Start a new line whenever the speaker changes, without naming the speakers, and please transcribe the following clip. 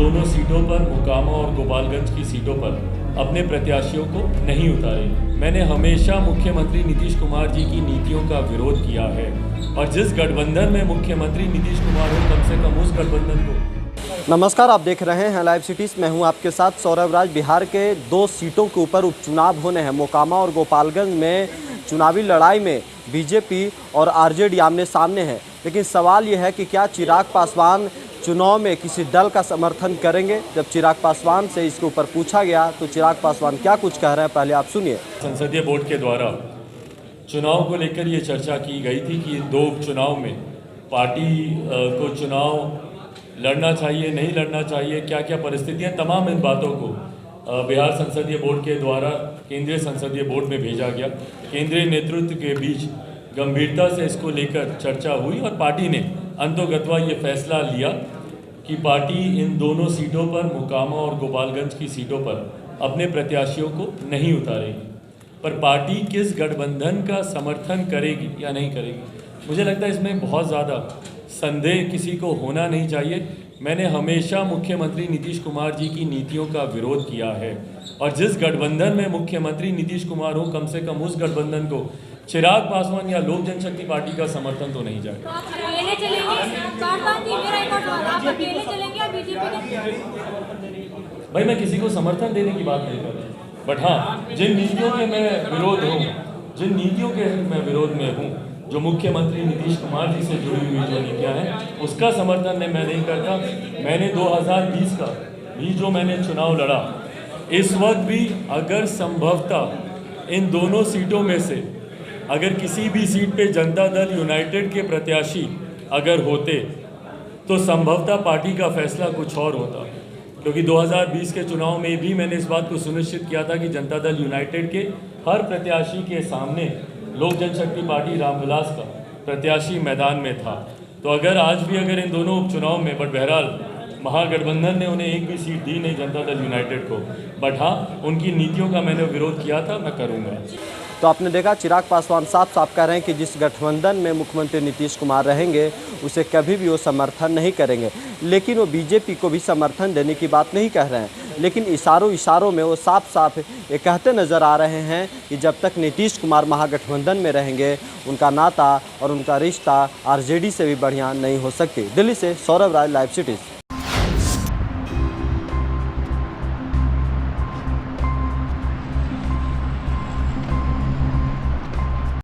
दोनों सीटों पर, मोकामा और गोपालगंज की सीटों पर अपने प्रत्याशियों को नहीं उतारे। मैंने हमेशा मुख्यमंत्री नीतीश कुमार जी की नीतियों का विरोध किया है और जिस गठबंधन में मुख्यमंत्री नीतीश कुमार हो, कम से कम उस गठबंधन को।
नमस्कार, आप देख रहे हैं लाइव सिटीज़। मैं हूं आपके साथ सौरभ राज। बिहार के 2 सीटों के ऊपर उपचुनाव होने हैं। मोकामा और गोपालगंज में चुनावी लड़ाई में बीजेपी और आरजेडी आमने सामने है। लेकिन सवाल यह है कि क्या चिराग पासवान चुनाव में किसी दल का समर्थन करेंगे? जब चिराग पासवान से इसके ऊपर पूछा गया तो चिराग पासवान क्या कुछ कह रहे हैं, पहले आप सुनिए।
संसदीय बोर्ड के द्वारा चुनाव को लेकर ये चर्चा की गई थी कि 2 उपचुनाव में पार्टी को चुनाव लड़ना चाहिए, नहीं लड़ना चाहिए, क्या क्या परिस्थितियां, तमाम इन बातों को बिहार संसदीय बोर्ड के द्वारा केंद्रीय संसदीय बोर्ड में भेजा गया। केंद्रीय नेतृत्व के बीच गंभीरता से इसको लेकर चर्चा हुई और पार्टी ने अंतोगत्वा ये फैसला लिया कि पार्टी इन दोनों सीटों पर, मोकामा और गोपालगंज की सीटों पर अपने प्रत्याशियों को नहीं उतारेगी। पर पार्टी किस गठबंधन का समर्थन करेगी या नहीं करेगी, मुझे लगता है इसमें बहुत ज़्यादा संदेह किसी को होना नहीं चाहिए। मैंने हमेशा मुख्यमंत्री नीतीश कुमार जी की नीतियों का विरोध किया है और जिस गठबंधन में मुख्यमंत्री नीतीश कुमार हो, कम से कम उस गठबंधन को चिराग पासवान या लोक जनशक्ति पार्टी का समर्थन तो नहीं जाएगा। भाई, मैं किसी को समर्थन देने की बात नहीं कर रहा, बट हाँ, जिन नीतियों के मैं विरोध में हूँ, जो मुख्यमंत्री नीतीश कुमार जी से जुड़ी हुई जो नीतियाँ हैं, उसका समर्थन मैं नहीं करता। मैंने 2020 का भी जो मैंने चुनाव लड़ा, इस वक्त भी अगर संभवतः इन दोनों सीटों में से अगर किसी भी सीट पे जनता दल यूनाइटेड के प्रत्याशी अगर होते तो संभवतः पार्टी का फैसला कुछ और होता, क्योंकि 2020 के चुनाव में भी मैंने इस बात को सुनिश्चित किया था कि जनता दल यूनाइटेड के हर प्रत्याशी के सामने लोक जनशक्ति पार्टी रामविलास का प्रत्याशी मैदान में था। तो अगर आज भी अगर इन दोनों उपचुनाव में, बट बहरहाल महागठबंधन ने उन्हें एक भी सीट दी नहीं जनता दल यूनाइटेड को, बट हाँ, उनकी नीतियों का मैंने विरोध किया था, मैं करूँगा।
तो आपने देखा, चिराग पासवान साफ साफ कह रहे हैं कि जिस गठबंधन में मुख्यमंत्री नीतीश कुमार रहेंगे उसे कभी भी वो समर्थन नहीं करेंगे। लेकिन वो बीजेपी को भी समर्थन देने की बात नहीं कह रहे हैं, लेकिन इशारों में वो साफ साफ ये कहते नज़र आ रहे हैं कि जब तक नीतीश कुमार महागठबंधन में रहेंगे उनका नाता और उनका रिश्ता आरजेडी से भी बढ़िया नहीं हो सकती। दिल्ली से सौरभ राय, लाइव सिटीज़।